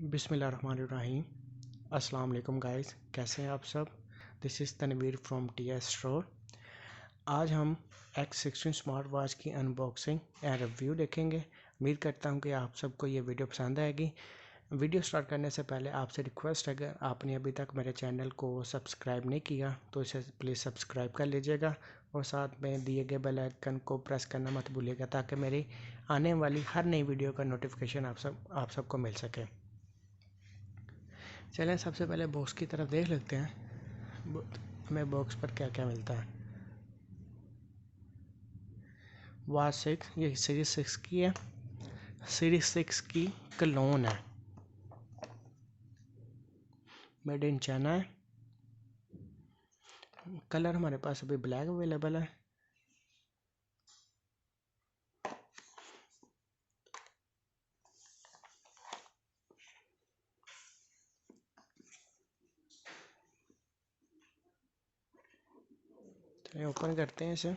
बिस्मिल्लाहिर्रहमानिर्रहीम। अस्सलाम वालेकुम गाइस, कैसे हैं आप सब। This is Tanveer from TS store. आज हम X16 स्मार्ट वॉच की अनबॉक्सिंग एंड रिव्यू देखेंगे। उम्मीद करता हूं कि आप सबको ये वीडियो पसंद आएगी। वीडियो स्टार्ट करने से पहले आपसे रिक्वेस्ट है, अगर आपने अभी तक मेरे चैनल को सब्सक्राइब नहीं किया तो इसे प्लीज़ सब्सक्राइब कर लीजिएगा और साथ में दिए गए बेल आइकन को प्रेस करना मत भूलिएगा, ताकि मेरी आने वाली हर नई वीडियो का नोटिफिकेशन आप सबको मिल सके। चलें सबसे पहले बॉक्स की तरफ देख लेते हैं हमें बॉक्स पर क्या क्या मिलता है। वॉच 6 ये सीरीज 6 की है। सीरीज 6 की क्लोन है, मेड इन चाइना है। कलर हमारे पास अभी ब्लैक अवेलेबल है। चलिए ओपन करते हैं इसे।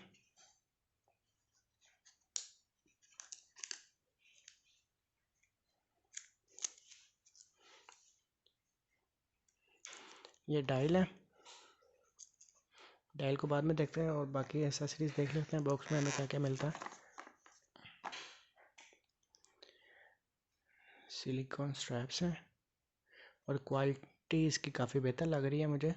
ये डायल है, डायल को बाद में देखते हैं और बाकी एक्सेसरीज देख लेते हैं बॉक्स में हमें क्या क्या मिलता है। सिलिकॉन स्ट्रैप्स हैं और क्वालिटी इसकी काफ़ी बेहतर लग रही है मुझे।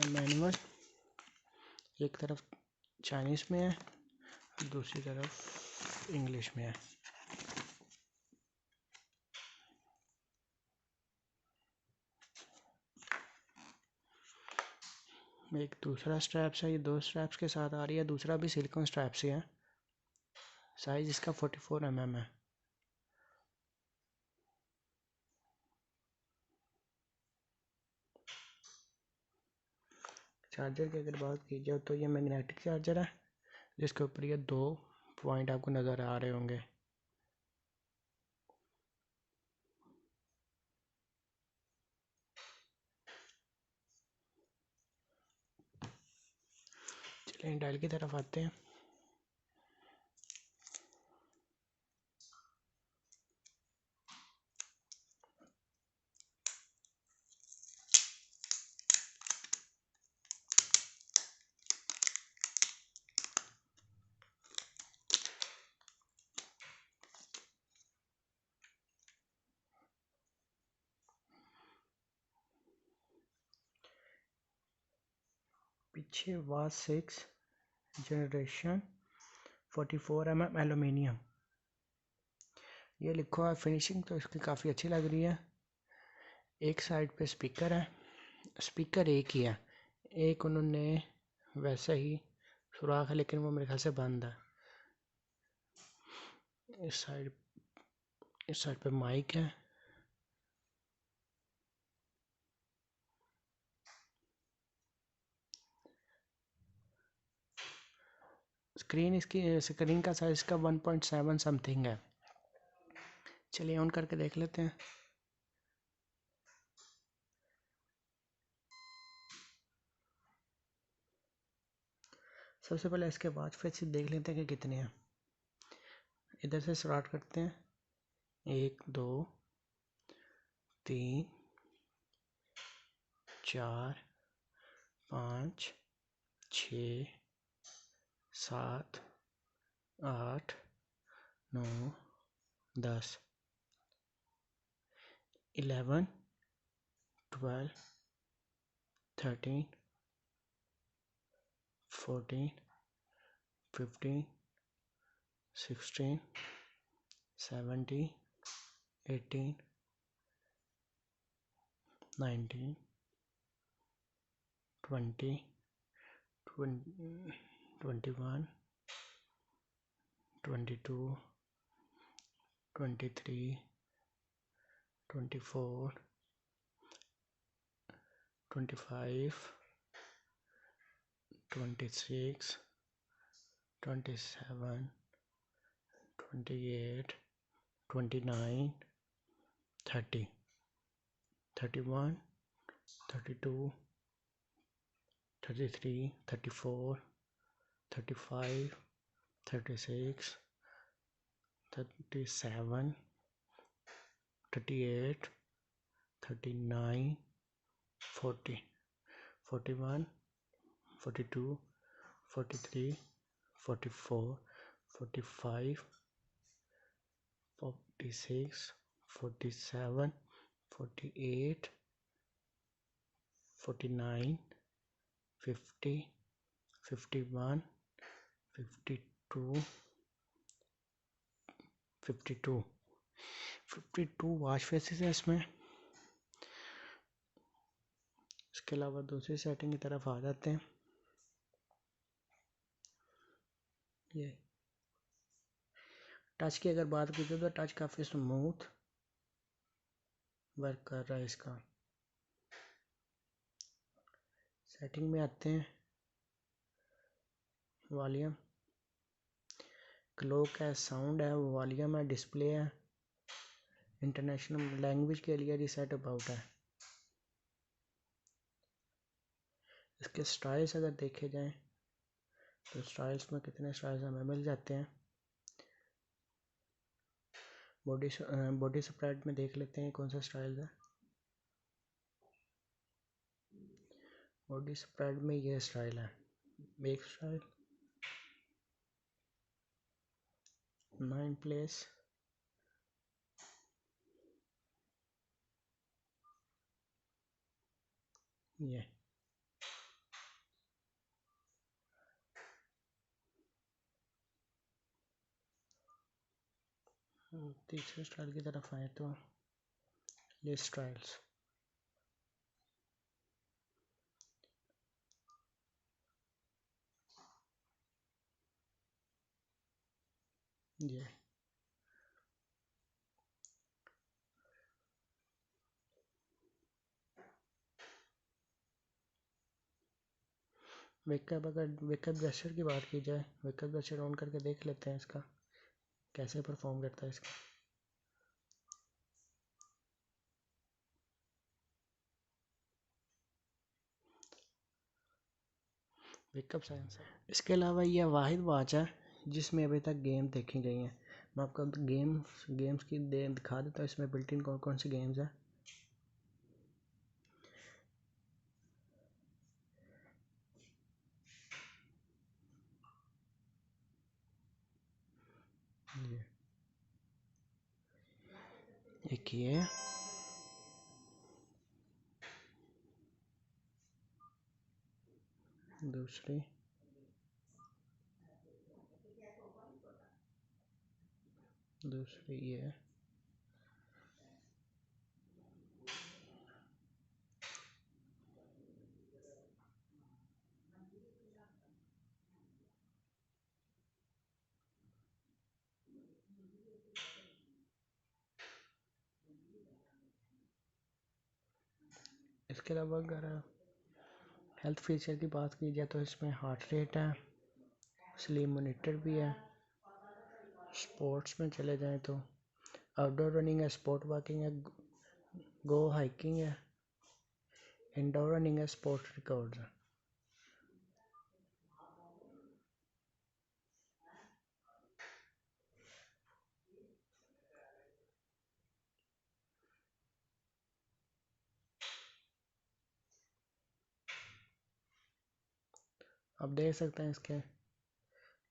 मैनुअल एक तरफ चाइनीज़ में है, दूसरी तरफ इंग्लिश में है। एक दूसरा स्ट्रैप्स है, ये दो स्ट्रैप्स के साथ आ रही है। दूसरा भी सिलिकॉन स्ट्रैप्स ही है। साइज इसका 44 mm है। चार्जर की अगर बात की जाए तो ये मैग्नेटिक चार्जर है, जिसके ऊपर ये दो पॉइंट आपको नज़र आ रहे होंगे। चलिए डायल की तरफ आते हैं। पीछे वॉच 6 जनरेशन 44 mm एलुमिनियम ये लिखा है। फिनिशिंग तो इसकी काफ़ी अच्छी लग रही है। एक साइड पे स्पीकर है, स्पीकर एक ही है, एक उन्होंने वैसे ही सुराख है लेकिन वो मेरे ख्याल से बंद है। इस साइड पे माइक है। स्क्रीन का साइज का 1.7 समथिंग है। चलिए ऑन करके देख लेते हैं। सबसे पहले इसके वॉच फेस देख लेते हैं कि कितने हैं। इधर से स्टार्ट करते हैं। 1 2 3 4 5 6 7 8 9 10 11 12 13 14 15 16 17 18 19 20 21 22 23 24 25 26 27 28 29 30 31 32 33, 34, 35, 36, 37, 38, 39, 40, 41, 42, 43, 44, 45, 46, 47, 48, 49, 50, 51, 52, 52, 52 वॉश फेसेस है इसमें। इसके अलावा दूसरी सेटिंग की तरफ आ जाते हैं। ये टच की अगर बात की तो टच काफ़ी स्मूथ वर्क कर रहा है इसका। सेटिंग में आते हैं, वॉल्यूम, क्लॉक है, साउंड है, वॉल्यूम है, डिस्प्ले है, इंटरनेशनल लैंग्वेज के लिए रिसेट अबाउट है। इसके स्टाइल्स अगर देखे जाएं तो स्टाइल्स में कितने स्टाइल्स हमें मिल जाते हैं। बॉडी स्प्रेड में देख लेते हैं कौन सा स्टाइल है। बॉडी स्प्रेड में ये स्टाइल है, बेक स्टाइल, 9 प्लेस, ये तीसरे स्टाइल की तरफ आए तो ये स्टाइल्स, ये वेकअप, अगर वेकअप जेस्चर की बात की जाए, वेकअप जेस्चर ऑन करके देख लेते हैं इसका कैसे परफॉर्म करता है इसका। Wake up sensor. इसके अलावा यह वाहिद वॉच है जिसमें अभी तक गेम देखी गई हैं। मैं आपको गेम्स की दिखा देता हूँ इसमें बिल्ट इन कौन कौन सी गेम्स हैं। एक ये, दूसरी, ये, इसके अलावा अगर हेल्थ फीचर की बात की जाए तो इसमें हार्ट रेट है, स्लीप मॉनिटर भी है। स्पोर्ट्स में चले जाएं तो आउटडोर रनिंग है, स्पोर्ट वॉकिंग है, गो हाइकिंग है, इंडोर रनिंग है, स्पोर्ट रिकॉर्ड्स है। आप देख सकते हैं इसके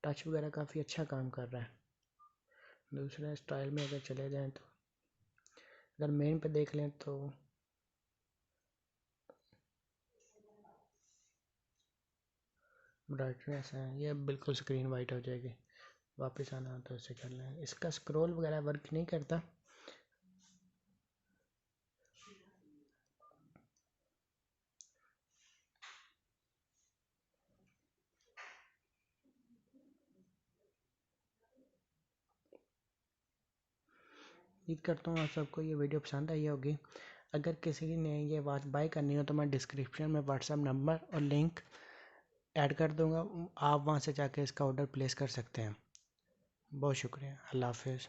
टच वगैरह काफ़ी अच्छा काम कर रहा है। दूसरे स्टाइल में अगर चले जाएं तो अगर मेन पे देख लें तो ब्राइटनेस है, ये बिल्कुल स्क्रीन वाइट हो जाएगी। वापस आना तो इसे कर लें। इसका स्क्रॉल वगैरह वर्क नहीं करता। उम्मीद करता हूँ आप सबको ये वीडियो पसंद आई होगी। अगर किसी ने ये वॉच बाय करनी हो तो मैं डिस्क्रिप्शन में व्हाट्सएप नंबर और लिंक ऐड कर दूँगा, आप वहाँ से जाके इसका ऑर्डर प्लेस कर सकते हैं। बहुत शुक्रिया, अल्लाह हाफिज़।